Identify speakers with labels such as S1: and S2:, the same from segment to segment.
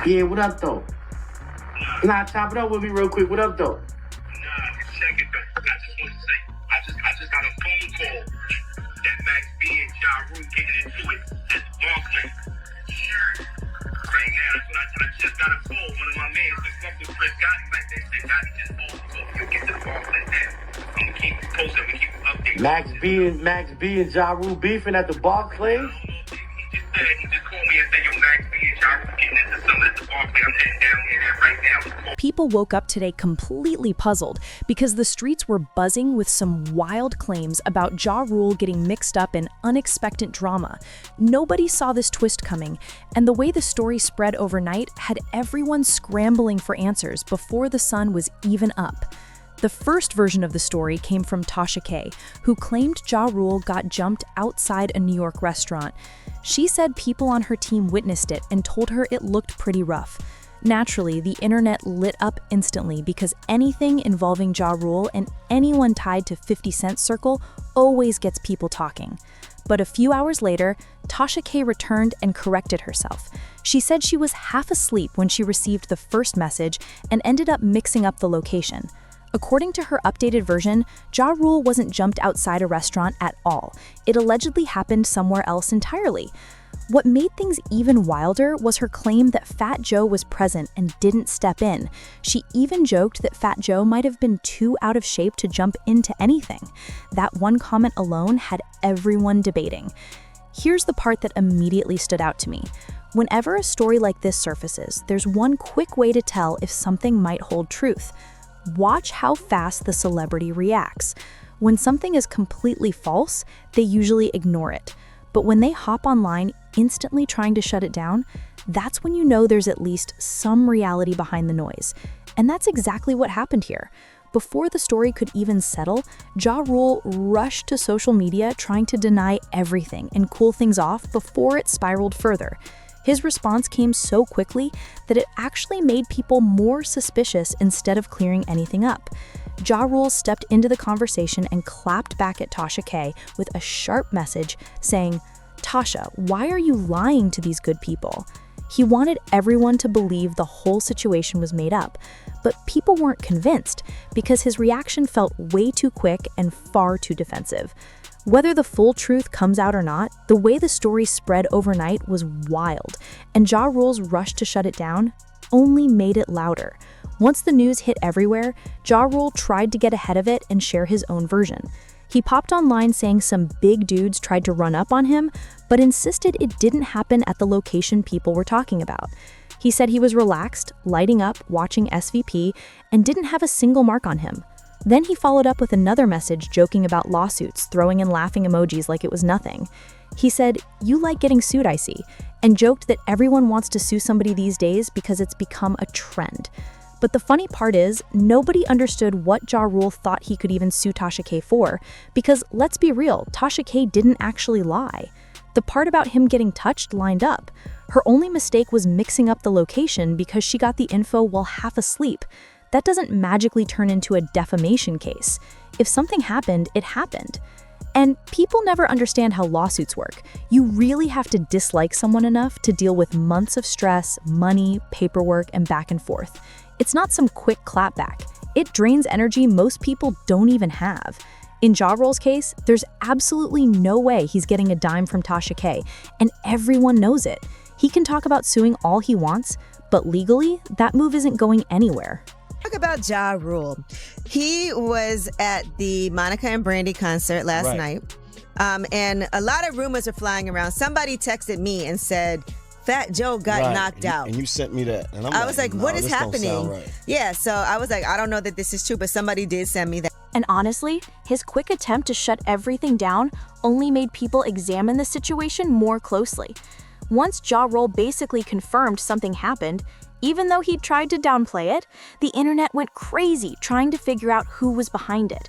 S1: Yeah, what up, though? Nah, chop it up with me real quick. What up, though?
S2: Nah, check it though. I just want to say, I just got a phone call that Max B and Ja Rule getting into it at the Barclays. Right now, that's what I just got a call. One of my mans, the fuck with Chris Gotti, like they said, Gotti just called. So if you get to the Barclays now, I'm gonna keep you posted. I'm gonna keep you updated.
S1: Max B and Ja Rule beefing at the Barclays?
S2: I don't know if he just called me and said, yo, Max B and Ja Rule getting into something at the Barclays. I'm heading down here right now.
S3: People woke up today completely puzzled because the streets were buzzing with some wild claims about Ja Rule getting mixed up in unexpected drama. Nobody saw this twist coming, and the way the story spread overnight had everyone scrambling for answers before the sun was even up. The first version of the story came from Tasha K, who claimed Ja Rule got jumped outside a New York restaurant. She said people on her team witnessed it and told her it looked pretty rough. Naturally, the internet lit up instantly because anything involving Ja Rule and anyone tied to 50 Cent's circle always gets people talking. But a few hours later, Tasha K returned and corrected herself. She said she was half asleep when she received the first message and ended up mixing up the location. According to her updated version, Ja Rule wasn't jumped outside a restaurant at all. It allegedly happened somewhere else entirely. What made things even wilder was her claim that Fat Joe was present and didn't step in. She even joked that Fat Joe might have been too out of shape to jump into anything. That one comment alone had everyone debating. Here's the part that immediately stood out to me. Whenever a story like this surfaces, there's one quick way to tell if something might hold truth. Watch how fast the celebrity reacts. When something is completely false, they usually ignore it. But when they hop online, instantly trying to shut it down, that's when you know there's at least some reality behind the noise. And that's exactly what happened here. Before the story could even settle, Ja Rule rushed to social media trying to deny everything and cool things off before it spiraled further. His response came so quickly that it actually made people more suspicious instead of clearing anything up. Ja Rule stepped into the conversation and clapped back at Tasha K with a sharp message saying, "Tasha, why are you lying to these good people?" He wanted everyone to believe the whole situation was made up, but people weren't convinced because his reaction felt way too quick and far too defensive. Whether the full truth comes out or not, the way the story spread overnight was wild, and Ja Rule's rush to shut it down only made it louder. Once the news hit everywhere, Ja Rule tried to get ahead of it and share his own version. He popped online saying some big dudes tried to run up on him, but insisted it didn't happen at the location people were talking about. He said he was relaxed, lighting up, watching SVP, and didn't have a single mark on him. Then he followed up with another message joking about lawsuits, throwing in laughing emojis like it was nothing. He said, "You like getting sued, I see," and joked that everyone wants to sue somebody these days because it's become a trend. But the funny part is, nobody understood what Ja Rule thought he could even sue Tasha K for, because let's be real, Tasha K didn't actually lie. The part about him getting touched lined up. Her only mistake was mixing up the location because she got the info while half asleep. That doesn't magically turn into a defamation case. If something happened, it happened. And people never understand how lawsuits work. You really have to dislike someone enough to deal with months of stress, money, paperwork, and back and forth. It's not some quick clapback. It drains energy most people don't even have. In Ja Rule's case, there's absolutely no way he's getting a dime from Tasha K, and everyone knows it. He can talk about suing all he wants, but legally, that move isn't going anywhere.
S4: Talk about Ja Rule. He was at the Monica and Brandy concert last night, and a lot of rumors are flying around. Somebody texted me and said, Fat Joe got knocked out.
S5: And you sent me that. And
S4: I was like,
S5: no,
S4: what is
S5: this don't
S4: happening?
S5: sound right.
S4: Yeah, so I was like, I don't know that this is true, but somebody did send me that.
S3: And honestly, his quick attempt to shut everything down only made people examine the situation more closely. Once Ja Rule basically confirmed something happened, even though he tried to downplay it, the internet went crazy trying to figure out who was behind it.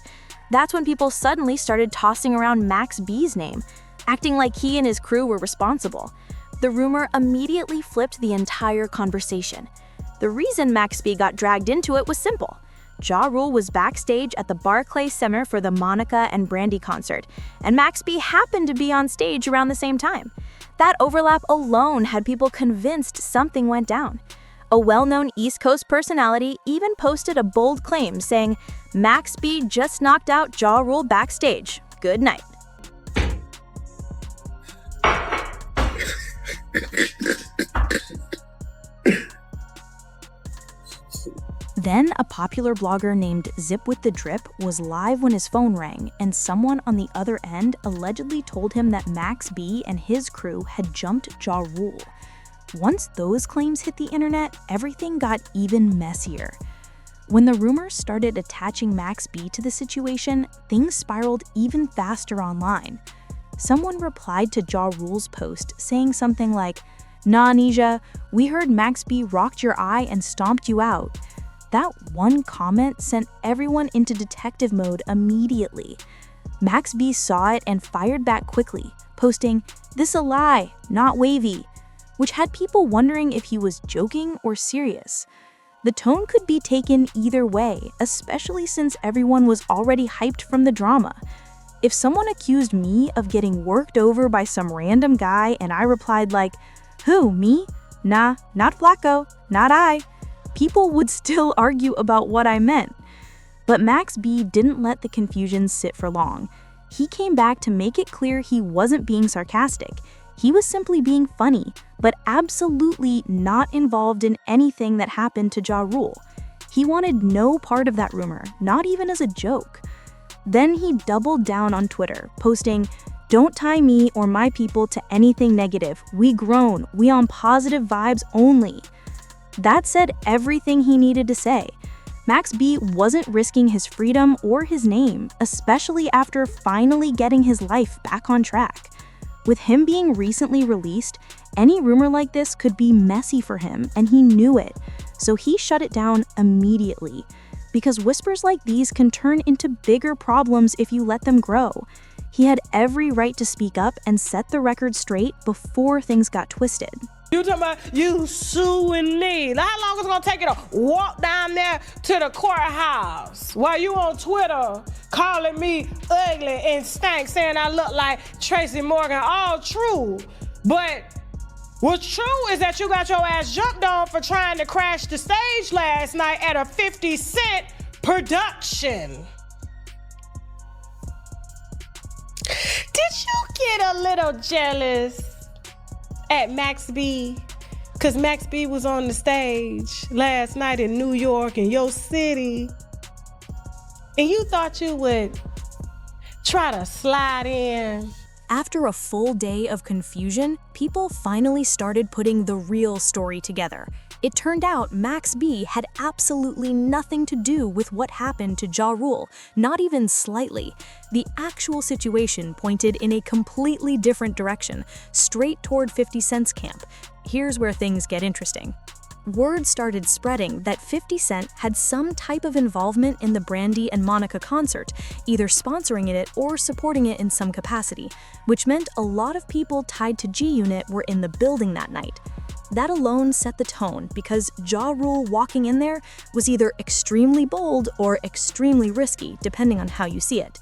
S3: That's when people suddenly started tossing around Max B's name, acting like he and his crew were responsible. The rumor immediately flipped the entire conversation. The reason Max B got dragged into it was simple. Ja Rule was backstage at the Barclays Center for the Monica and Brandy concert, and Max B happened to be on stage around the same time. That overlap alone had people convinced something went down. A well-known East Coast personality even posted a bold claim saying, "Max B just knocked out Ja Rule backstage. Good night." Then, a popular blogger named Zip with the Drip was live when his phone rang, and someone on the other end allegedly told him that Max B and his crew had jumped Ja Rule. Once those claims hit the internet, everything got even messier. When the rumors started attaching Max B to the situation, things spiraled even faster online. Someone replied to Ja Rule's post saying something like, "Nah, Nisha, we heard Max B rocked your eye and stomped you out." That one comment sent everyone into detective mode immediately. Max B saw it and fired back quickly, posting, "This a lie, not wavy," which had people wondering if he was joking or serious. The tone could be taken either way, especially since everyone was already hyped from the drama. If someone accused me of getting worked over by some random guy and I replied like, "Who, me? Nah, not Flacco, not I," people would still argue about what I meant. But Max B didn't let the confusion sit for long. He came back to make it clear he wasn't being sarcastic. He was simply being funny, but absolutely not involved in anything that happened to Ja Rule. He wanted no part of that rumor, not even as a joke. Then he doubled down on Twitter, posting, "Don't tie me or my people to anything negative. We grown. We on positive vibes only." That said everything he needed to say. Max B wasn't risking his freedom or his name, especially after finally getting his life back on track. With him being recently released, any rumor like this could be messy for him, and he knew it. So he shut it down immediately. Because whispers like these can turn into bigger problems if you let them grow. He had every right to speak up and set the record straight before things got twisted.
S5: You talking about you suing me? How long is it gonna take you to walk down there to the courthouse while you on Twitter calling me ugly and stank, saying I look like Tracy Morgan? All true, but what's true is that you got your ass jumped on for trying to crash the stage last night at a 50 Cent production. Did you get a little jealous at Max B? Cause Max B was on the stage last night in New York, in your city, and you thought you would try to slide in.
S3: After a full day of confusion, people finally started putting the real story together. It turned out Max B had absolutely nothing to do with what happened to Ja Rule, not even slightly. The actual situation pointed in a completely different direction, straight toward 50 Cent's camp. Here's where things get interesting. Word started spreading that 50 Cent had some type of involvement in the Brandy and Monica concert, either sponsoring it or supporting it in some capacity, which meant a lot of people tied to G-Unit were in the building that night. That alone set the tone because Ja Rule walking in there was either extremely bold or extremely risky, depending on how you see it.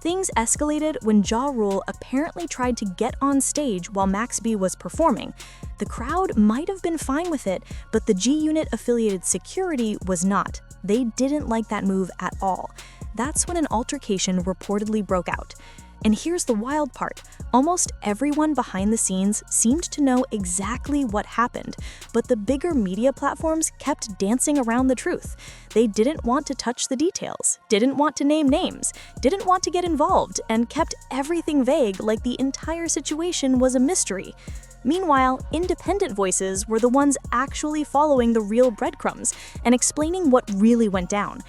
S3: Things escalated when Ja Rule apparently tried to get on stage while Max B was performing. The crowd might have been fine with it, but the G-Unit affiliated security was not. They didn't like that move at all. That's when an altercation reportedly broke out. And here's the wild part. Almost everyone behind the scenes seemed to know exactly what happened, but the bigger media platforms kept dancing around the truth. They didn't want to touch the details, didn't want to name names, didn't want to get involved, and kept everything vague like the entire situation was a mystery. Meanwhile, independent voices were the ones actually following the real breadcrumbs and explaining what really went down.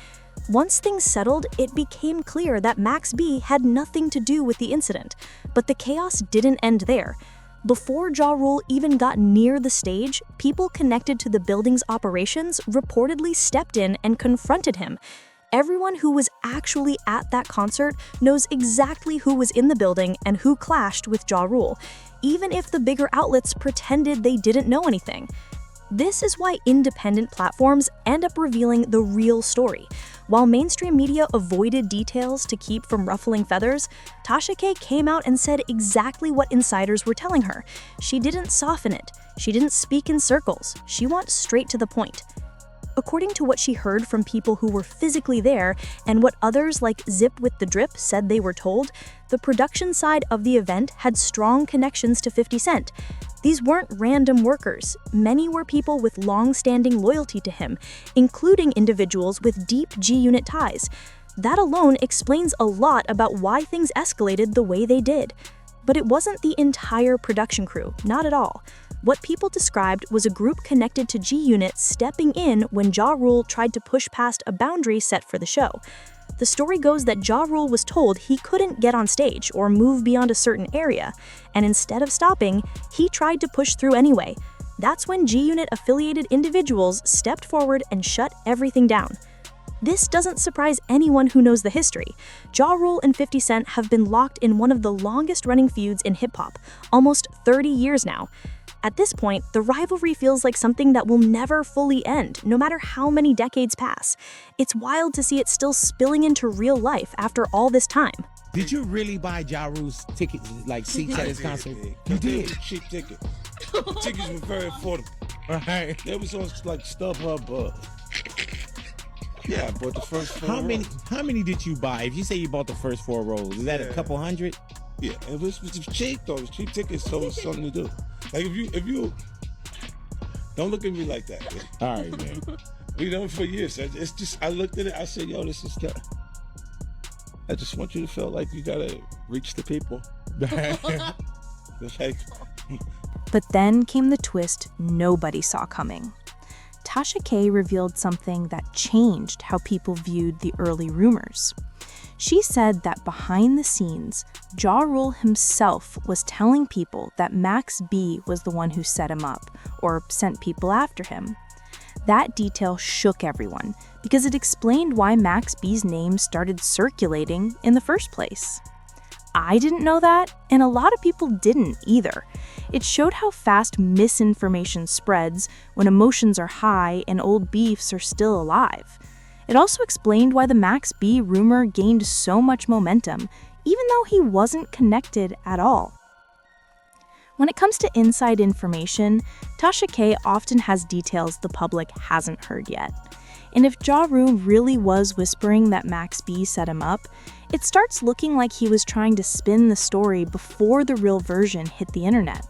S3: Once things settled, it became clear that Max B had nothing to do with the incident. But the chaos didn't end there. Before Ja Rule even got near the stage, people connected to the building's operations reportedly stepped in and confronted him. Everyone who was actually at that concert knows exactly who was in the building and who clashed with Ja Rule, even if the bigger outlets pretended they didn't know anything. This is why independent platforms end up revealing the real story. While mainstream media avoided details to keep from ruffling feathers, Tasha K came out and said exactly what insiders were telling her. She didn't soften it. She didn't speak in circles. She went straight to the point. According to what she heard from people who were physically there and what others like Zip with the Drip said they were told, the production side of the event had strong connections to 50 Cent. These weren't random workers. Many were people with long-standing loyalty to him, including individuals with deep G-Unit ties. That alone explains a lot about why things escalated the way they did. But it wasn't the entire production crew, not at all. What people described was a group connected to G-Unit stepping in when Ja Rule tried to push past a boundary set for the show. The story goes that Ja Rule was told he couldn't get on stage or move beyond a certain area, and instead of stopping, he tried to push through anyway. That's when G-Unit affiliated individuals stepped forward and shut everything down. This doesn't surprise anyone who knows the history. Ja Rule and 50 Cent have been locked in one of the longest-running feuds in hip-hop, almost 30 years now. At this point, the rivalry feels like something that will never fully end, no matter how many decades pass. It's wild to see it still spilling into real life after all this time.
S6: Did you really buy Ja Rule's tickets, like seats at his concert? You did?
S7: Cheap ticket. Tickets were very affordable.
S6: Right.
S7: They was on like StubHub. Yeah, I bought the first 4
S6: How
S7: rows.
S6: many did you buy? If you say you bought the first 4 rows, is that a couple hundred?
S7: Yeah, it was cheap though. It was cheap tickets, so it's something to do. Like if you don't look at me like that. Man.
S6: All right, man.
S7: We know for years. It's just I looked at it. I said, "Yo, this is tough." I just want you to feel like you gotta reach the people. It's like,
S3: But then came the twist nobody saw coming. Tasha K revealed something that changed how people viewed the early rumors. She said that behind the scenes, Ja Rule himself was telling people that Max B was the one who set him up, or sent people after him. That detail shook everyone, because it explained why Max B's name started circulating in the first place. I didn't know that, and a lot of people didn't either. It showed how fast misinformation spreads when emotions are high and old beefs are still alive. It also explained why the Max B rumor gained so much momentum, even though he wasn't connected at all. When it comes to inside information, Tasha K often has details the public hasn't heard yet. And if Ja Rule really was whispering that Max B set him up, it starts looking like he was trying to spin the story before the real version hit the internet.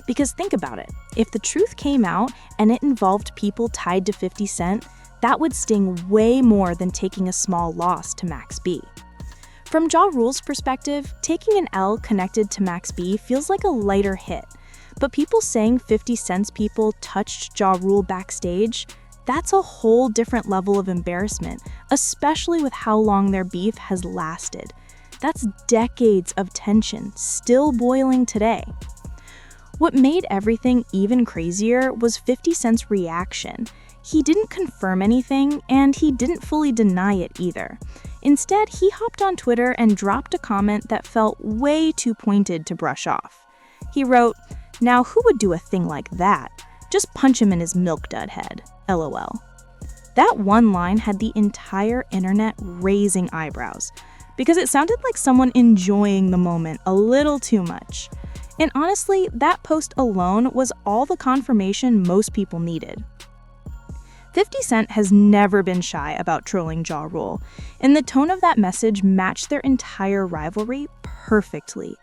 S3: Because think about it, if the truth came out and it involved people tied to 50 Cent, that would sting way more than taking a small loss to Max B. From Ja Rule's perspective, taking an L connected to Max B feels like a lighter hit. But people saying 50 Cent's people touched Ja Rule backstage, that's a whole different level of embarrassment, especially with how long their beef has lasted. That's decades of tension still boiling today. What made everything even crazier was 50 Cent's reaction. He didn't confirm anything, and he didn't fully deny it either. Instead, he hopped on Twitter and dropped a comment that felt way too pointed to brush off. He wrote, "Now who would do a thing like that? Just punch him in his milk dud head, LOL." That one line had the entire internet raising eyebrows, because it sounded like someone enjoying the moment a little too much. And honestly, that post alone was all the confirmation most people needed. 50 Cent has never been shy about trolling Ja Rule, and the tone of that message matched their entire rivalry perfectly.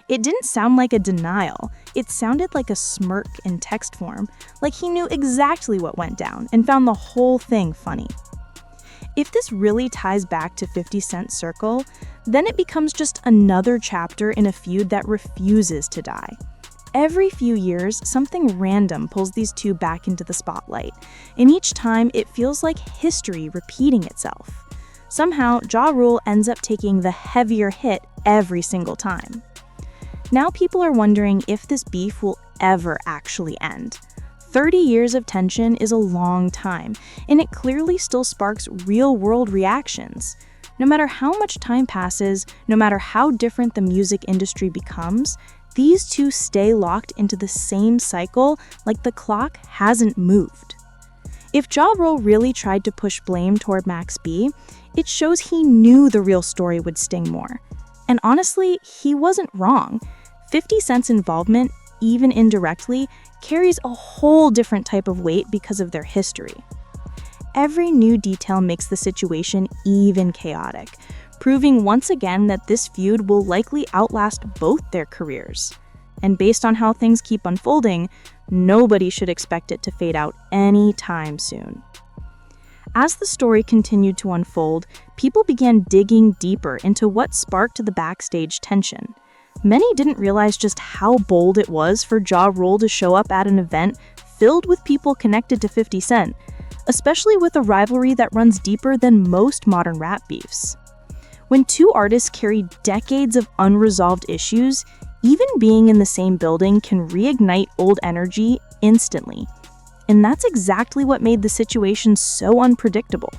S3: It didn't sound like a denial, it sounded like a smirk in text form, like he knew exactly what went down and found the whole thing funny. If this really ties back to 50 Cent's circle, then it becomes just another chapter in a feud that refuses to die. Every few years, something random pulls these two back into the spotlight, and each time it feels like history repeating itself. Somehow, Ja Rule ends up taking the heavier hit every single time. Now people are wondering if this beef will ever actually end. 30 years of tension is a long time, and it clearly still sparks real-world reactions. No matter how much time passes, no matter how different the music industry becomes, these two stay locked into the same cycle like the clock hasn't moved. If Ja Rule really tried to push blame toward Max B, it shows he knew the real story would sting more. And honestly, he wasn't wrong. 50 Cent's involvement, even indirectly, carries a whole different type of weight because of their history. Every new detail makes the situation even chaotic, proving once again that this feud will likely outlast both their careers. And based on how things keep unfolding, nobody should expect it to fade out anytime soon. As the story continued to unfold, people began digging deeper into what sparked the backstage tension. Many didn't realize just how bold it was for Ja Rule to show up at an event filled with people connected to 50 Cent, especially with a rivalry that runs deeper than most modern rap beefs. When two artists carry decades of unresolved issues, even being in the same building can reignite old energy instantly. And that's exactly what made the situation so unpredictable.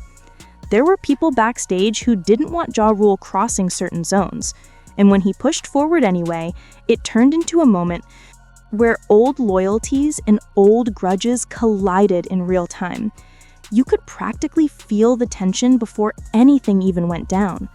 S3: There were people backstage who didn't want Ja Rule crossing certain zones, and when he pushed forward anyway, it turned into a moment where old loyalties and old grudges collided in real time. You could practically feel the tension before anything even went down.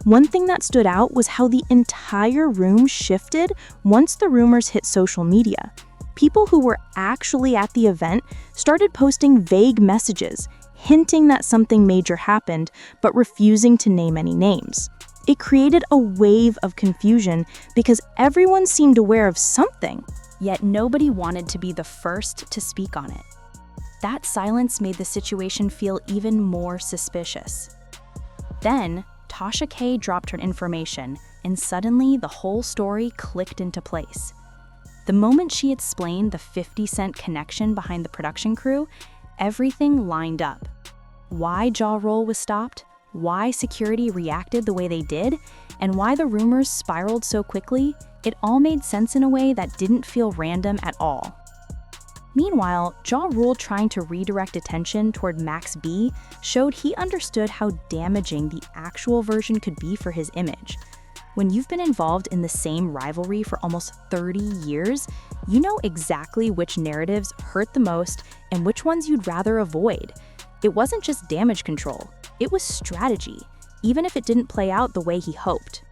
S3: One thing that stood out was how the entire room shifted once the rumors hit social media. People who were actually at the event started posting vague messages, hinting that something major happened, but refusing to name any names. It created a wave of confusion because everyone seemed aware of something, yet nobody wanted to be the first to speak on it. That silence made the situation feel even more suspicious. Then, Tasha K dropped her information, and suddenly the whole story clicked into place. The moment she explained the 50 Cent connection behind the production crew, everything lined up. Why Ja Rule was stopped, why security reacted the way they did, and why the rumors spiraled so quickly, it all made sense in a way that didn't feel random at all. Meanwhile, Ja Rule trying to redirect attention toward Max B showed he understood how damaging the actual version could be for his image. When you've been involved in the same rivalry for almost 30 years, you know exactly which narratives hurt the most and which ones you'd rather avoid. It wasn't just damage control, it was strategy, even if it didn't play out the way he hoped.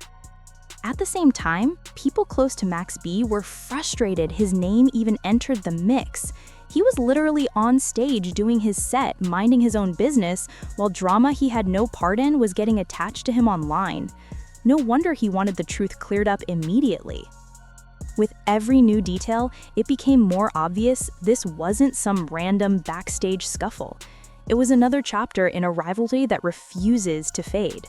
S3: At the same time, people close to Max B were frustrated his name even entered the mix. He was literally on stage doing his set, minding his own business, while drama he had no part in was getting attached to him online. No wonder he wanted the truth cleared up immediately. With every new detail, it became more obvious this wasn't some random backstage scuffle. It was another chapter in a rivalry that refuses to fade.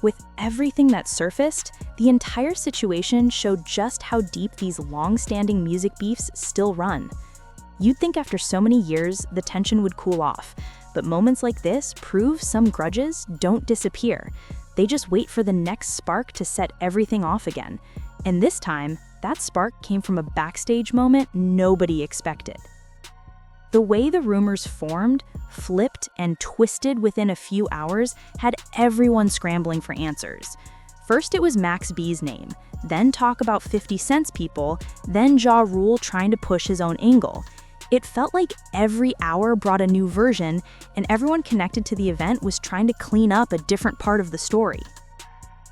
S3: With everything that surfaced, the entire situation showed just how deep these long-standing music beefs still run. You'd think after so many years, the tension would cool off, but moments like this prove some grudges don't disappear. They just wait for the next spark to set everything off again. And this time, that spark came from a backstage moment nobody expected. The way the rumors formed, flipped, and twisted within a few hours had everyone scrambling for answers. First it was Max B's name, then talk about 50 Cent's people, then Ja Rule trying to push his own angle. It felt like every hour brought a new version, and everyone connected to the event was trying to clean up a different part of the story.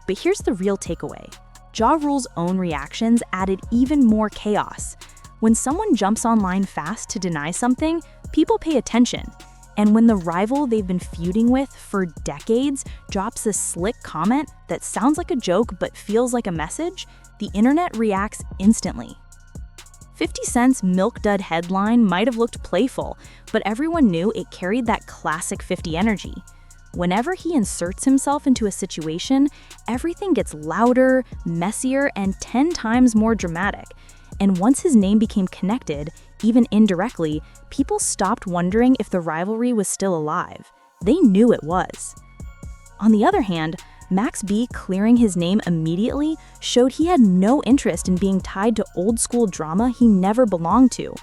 S3: But here's the real takeaway. Ja Rule's own reactions added even more chaos. When someone jumps online fast to deny something, people pay attention. And when the rival they've been feuding with for decades drops a slick comment that sounds like a joke but feels like a message, the internet reacts instantly. 50 Cent's Milk Dud headline might have looked playful, but everyone knew it carried that classic 50 energy. Whenever he inserts himself into a situation, everything gets louder, messier, and 10 times more dramatic. And once his name became connected, even indirectly, people stopped wondering if the rivalry was still alive. They knew it was. On the other hand, Max B clearing his name immediately showed he had no interest in being tied to old-school drama he never belonged to.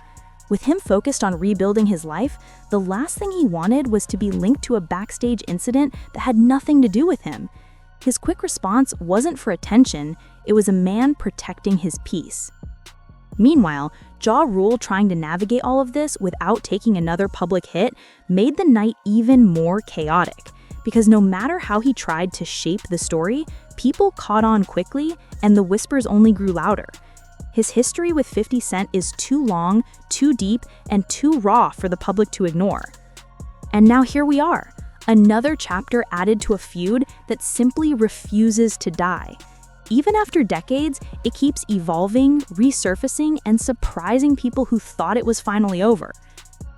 S3: With him focused on rebuilding his life, the last thing he wanted was to be linked to a backstage incident that had nothing to do with him. His quick response wasn't for attention, it was a man protecting his peace. Meanwhile, Ja Rule trying to navigate all of this without taking another public hit made the night even more chaotic, because no matter how he tried to shape the story, people caught on quickly and the whispers only grew louder. His history with 50 Cent is too long, too deep, and too raw for the public to ignore. And now here we are, another chapter added to a feud that simply refuses to die. Even after decades, it keeps evolving, resurfacing, and surprising people who thought it was finally over.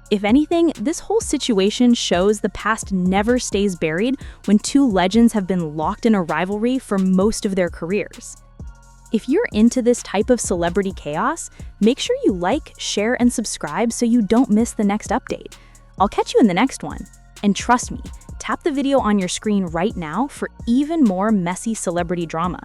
S3: If anything, this whole situation shows the past never stays buried when two legends have been locked in a rivalry for most of their careers. If you're into this type of celebrity chaos, make sure you like, share, and subscribe so you don't miss the next update. I'll catch you in the next one. And trust me, tap the video on your screen right now for even more messy celebrity drama.